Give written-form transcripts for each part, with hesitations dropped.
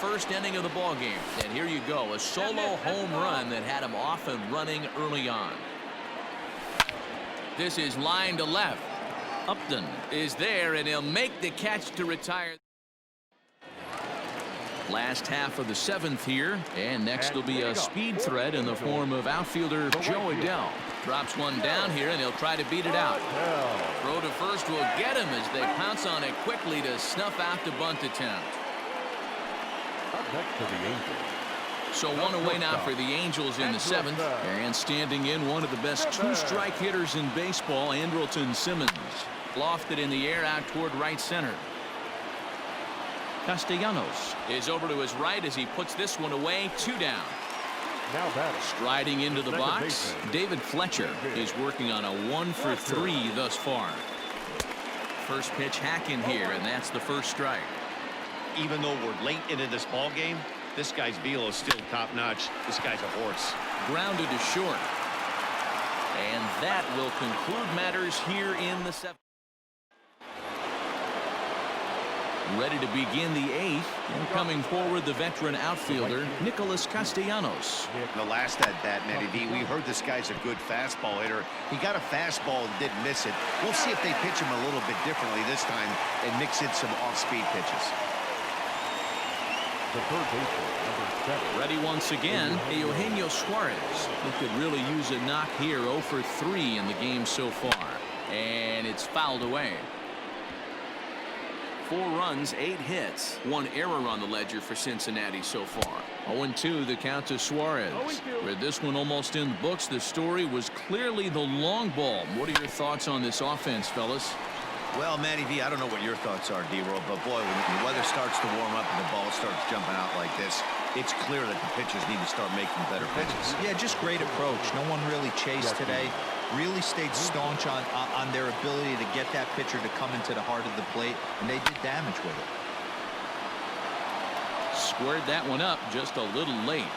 first inning of the ball game. And here you go, a solo home run that had him off and running early on. This is line to left. Upton is there, and he'll make the catch to retire. Last half of the seventh here, and next will be a speed threat in the form of outfielder Joe Adell. Drops one down here, and he'll try to beat it out. Throw to first will get him as they pounce on it quickly to snuff out the bunt attempt. So one away now for the Angels in the seventh, and standing in one of the best two-strike hitters in baseball, Andrelton Simmons. Lofted in the air out toward right center. Castellanos is over to his right as he puts this one away. 2 down. Striding into the box, David Fletcher is working on a 1-for-3 thus far. First pitch hack in here, and that's the first strike. Even though we're late into this ball game, this guy's velo is still top-notch. This guy's a horse. Grounded to short. And that will conclude matters here in the seventh. Ready to begin the eighth, and coming forward the veteran outfielder Nicholas Castellanos. In the last at bat, Matty V, we heard this guy's a good fastball hitter. He got a fastball and didn't miss it. We'll see if they pitch him a little bit differently this time and mix in some off-speed pitches. Ready once again, Eugenio Suarez, who could really use a knock here. 0-for-3 in the game so far, and it's fouled away. 4 runs, 8 hits, 1 error on the ledger for Cincinnati so far. 0-2 the count to Suarez. With this one almost in the books, the story was clearly the long ball. What are your thoughts on this offense, fellas? Well, Matty V, I don't know what your thoughts are, D-Roll, but boy, when the weather starts to warm up and the ball starts jumping out like this, it's clear that the pitchers need to start making better pitches. Yeah, just great approach. No one really chased today. Really stayed staunch on their ability to get that pitcher to come into the heart of the plate, and they did damage with it. Squared that one up just a little late.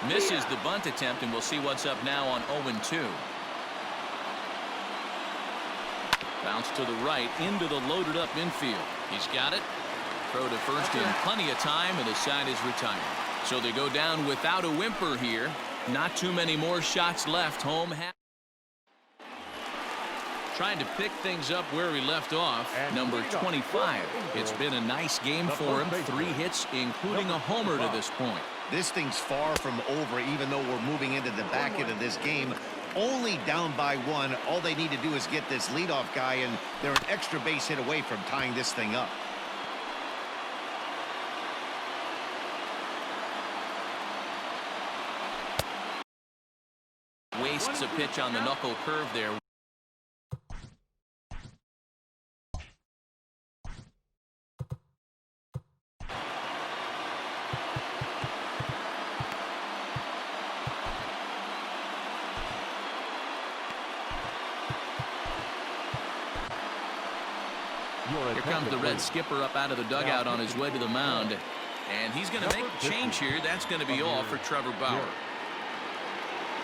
Misses the bunt attempt, and we'll see what's up now on 0-2. Bounce to the right into the loaded up infield. He's got it. Throw to first in plenty of time, and the side is retired. So they go down without a whimper here. Not too many more shots left. Home half. Trying to pick things up where he left off. Number 25. It's been a nice game for him. 3 hits, including a homer to this point. This thing's far from over, even though we're moving into the back end of this game. Only down by 1. All they need to do is get this leadoff guy, and they're an extra base hit away from tying this thing up. Wastes a pitch on the knuckle curve there. Here comes the Red skipper up out of the dugout on his way to the mound. And he's going to make a change here. That's going to be all for Trevor Bauer.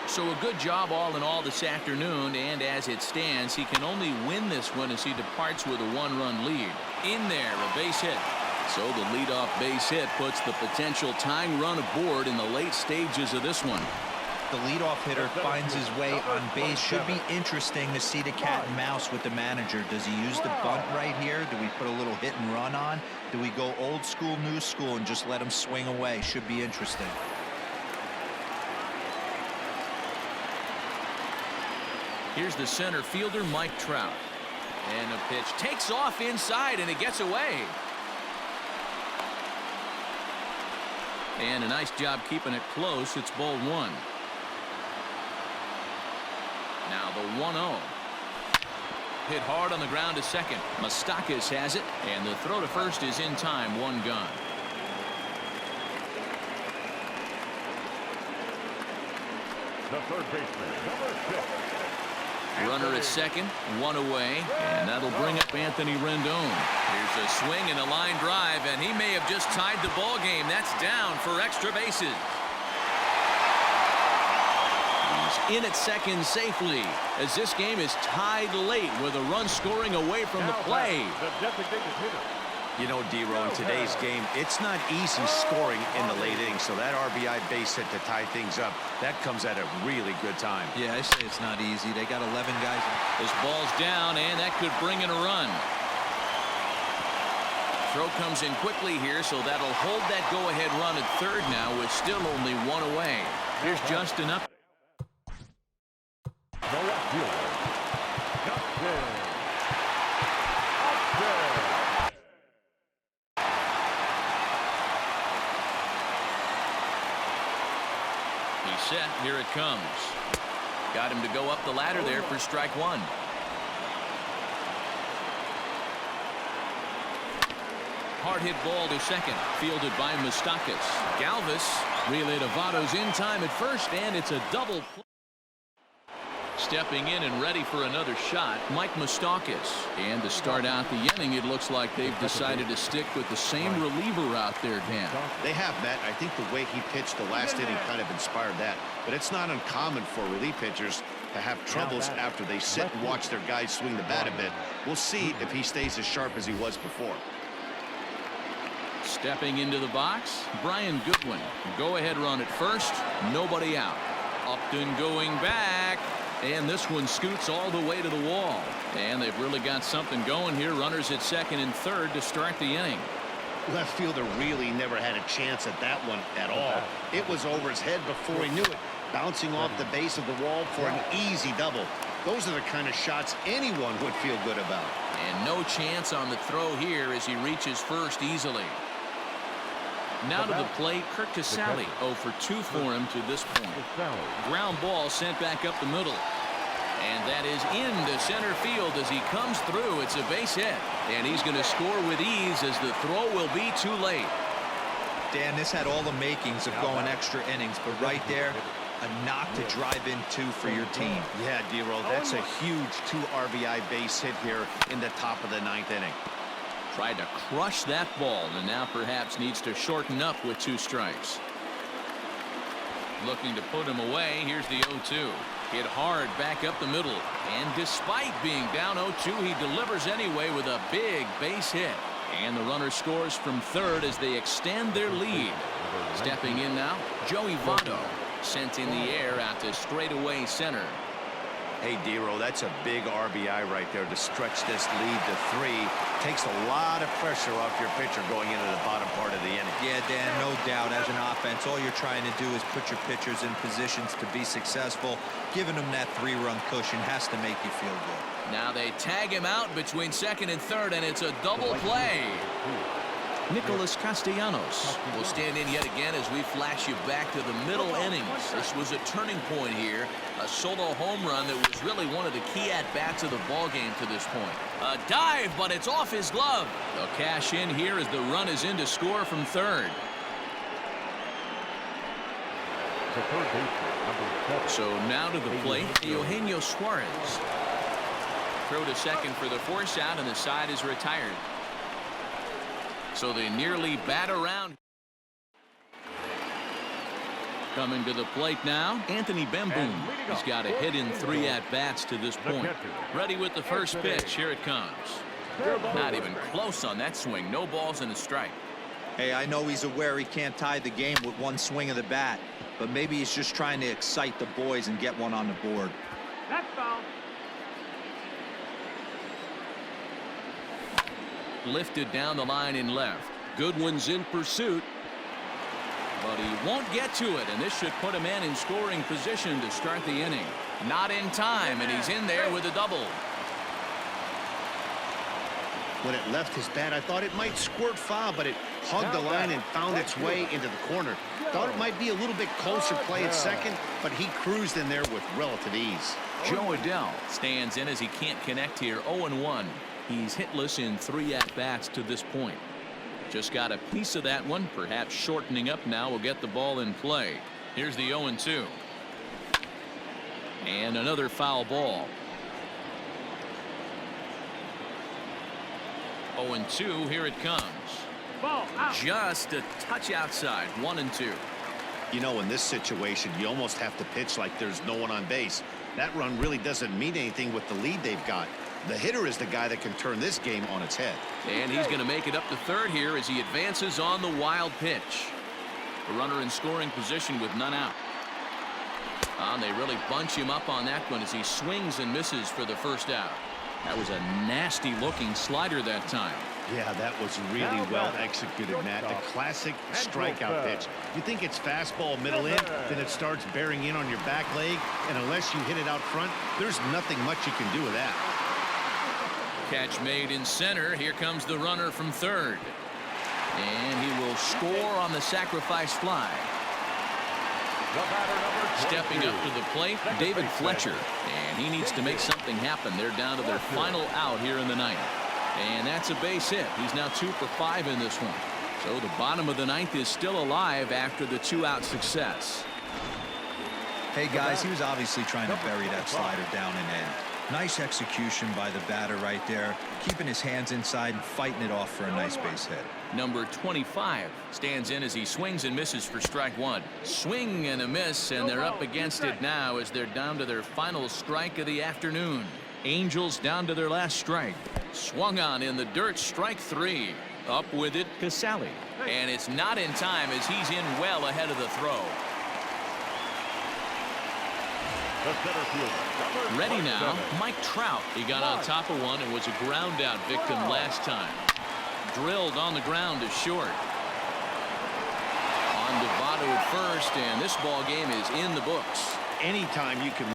So a good job all in all this afternoon, and as it stands, he can only win this one as he departs with a 1-run lead. In there, a base hit. So the leadoff base hit puts the potential tying run aboard in the late stages of this one. The leadoff hitter finds his way on base. Should be interesting to see the cat and mouse with the manager. Does he use the bunt right here? Do we put a little hit and run on? Do we go old school, new school, and just let him swing away? Should be interesting. Here's the center fielder, Mike Trout. And a pitch takes off inside, and it gets away. And a nice job keeping it close. It's ball 1. Now the 1-0. Hit hard on the ground to second. Moustakas has it, and the throw to first is in time. 1 gone. The third baseman, number 6. Runner at second, 1 away, and that'll bring up Anthony Rendon. Here's a swing and a line drive, and he may have just tied the ball game. That's down for extra bases. He's in at second safely as this game is tied late with a run scoring away from the play. The designated hitter, You know, D-Row, in today's game, it's not easy scoring in the late innings, so that RBI base hit to tie things up, that comes at a really good time. Yeah, I say it's not easy. They got 11 guys. This ball's down, and that could bring in a run. Throw comes in quickly here, so that'll hold that go-ahead run at third now with still only one away. Here's Justin up. The left fielder, Justin. He's set. Here it comes. Got him to go up the ladder there for strike one. Hard hit ball to second, fielded by Moustakas. Galvis relay to Votto's in time at first, and it's a double play. Stepping in and ready for another shot, Mike Moustakas. And to start out the inning, it looks like they've decided to stick with the same reliever out there, Dan. They have, Matt. I think the way he pitched the last inning kind of inspired that. But it's not uncommon for relief pitchers to have troubles after they sit and watch their guys swing the bat a bit. We'll see if he stays as sharp as he was before. Stepping into the box, Brian Goodwin. Go-ahead run at first, nobody out. Upton going back, and this one scoots all the way to the wall. And they've really got something going here. Runners at second and third to start the inning. Left fielder really never had a chance at that one at all. It was over his head before he knew it, bouncing off the base of the wall for an easy double. Those are the kind of shots anyone would feel good about. And no chance on the throw here as he reaches first easily. Now to the plate, Kurt Casale. 0 for 2 for him to this point. Ground ball sent back up the middle. And that is into center field as he comes through. It's a base hit. And he's going to score with ease as the throw will be too late. Dan, this had all the makings of going extra innings, but right there, a knock to drive in two for your team. Yeah, D-Roll, that's a huge 2 RBI base hit here in the top of the 9th inning. Tried to crush that ball and now perhaps needs to shorten up with 2 strikes. Looking to put him away. Here's the 0-2. Hit hard back up the middle. And despite being down 0-2, he delivers anyway with a big base hit. And the runner scores from third as they extend their lead. Stepping in now, Joey Votto. Sent in the air out to straightaway center. Hey, D-Roll, that's a big RBI right there to stretch this lead to 3. Takes a lot of pressure off your pitcher going into the bottom part of the inning. Yeah, Dan, no doubt. As an offense, all you're trying to do is put your pitchers in positions to be successful. Giving them that 3-run cushion has to make you feel good. Now they tag him out between second and third, and it's a double play. Nicholas Castellanos will stand in yet again as we flash you back to the middle innings. This was a turning point here. A solo home run that was really one of the key at-bats of the ballgame to this point. A dive, but it's off his glove. They'll cash in here as the run is in to score from third. So now to the plate, Eugenio Suarez. Throw to second for the force out, and the side is retired. So they nearly bat around. Coming to the plate now, Anthony Bemboom. He's got a hit in 3 at-bats to this point. Ready with the first pitch. Here it comes. Not even close on that swing. No balls and a strike. Hey, I know he's aware he can't tie the game with 1 swing of the bat, but maybe he's just trying to excite the boys and get one on the board. That's foul. Lifted down the line in left. Goodwin's in pursuit, but he won't get to it, and this should put him in scoring position to start the inning. Not in time, and he's in there with a double. When it left his bat, I thought it might squirt foul, but it hugged the line and found its way into the corner. Thought it might be a little bit closer play at second, but he cruised in there with relative ease. Joe Adell stands in as he can't connect here. 0-1. He's hitless in 3 at-bats to this point. Just got a piece of that one. Perhaps shortening up now will get the ball in play. Here's the 0-2. And another foul ball. 0-2. Here it comes. Just a touch outside. 1-2. You know, in this situation, you almost have to pitch like there's no one on base. That run really doesn't mean anything with the lead they've got. The hitter is the guy that can turn this game on its head. And he's going to make it up to third here as he advances on the wild pitch. The runner in scoring position with none out. And they really bunch him up on that one as he swings and misses for the first out. That was a nasty looking slider that time. Yeah, that was really well executed, Matt. A classic strikeout pitch. You think it's fastball middle in, then it starts bearing in on your back leg, and unless you hit it out front, there's nothing much you can do with that. Catch made in center. Here comes the runner from third. And he will score on the sacrifice fly. Stepping up to the plate, David Fletcher. And he needs to make something happen. They're down to their final out here in the ninth. And that's a base hit. He's now 2 for 5 in this one. So the bottom of the ninth is still alive after the 2-out success. Hey, guys, he was obviously trying to bury that slider down and in. Nice execution by the batter right there, keeping his hands inside and fighting it off for a nice base hit. Number 25 stands in as he swings and misses for strike one. Swing and a miss, and they're up against it now as they're down to their final strike of the afternoon. Angels down to their last strike. Swung on in the dirt, strike 3. Up with it, Casale. And it's not in time as he's in well ahead of the throw. Ready now, Mike Trout. He got on top of one and was a ground out victim last time. Drilled on the ground to short. On Devato at first, and this ball game is in the books. Anytime you can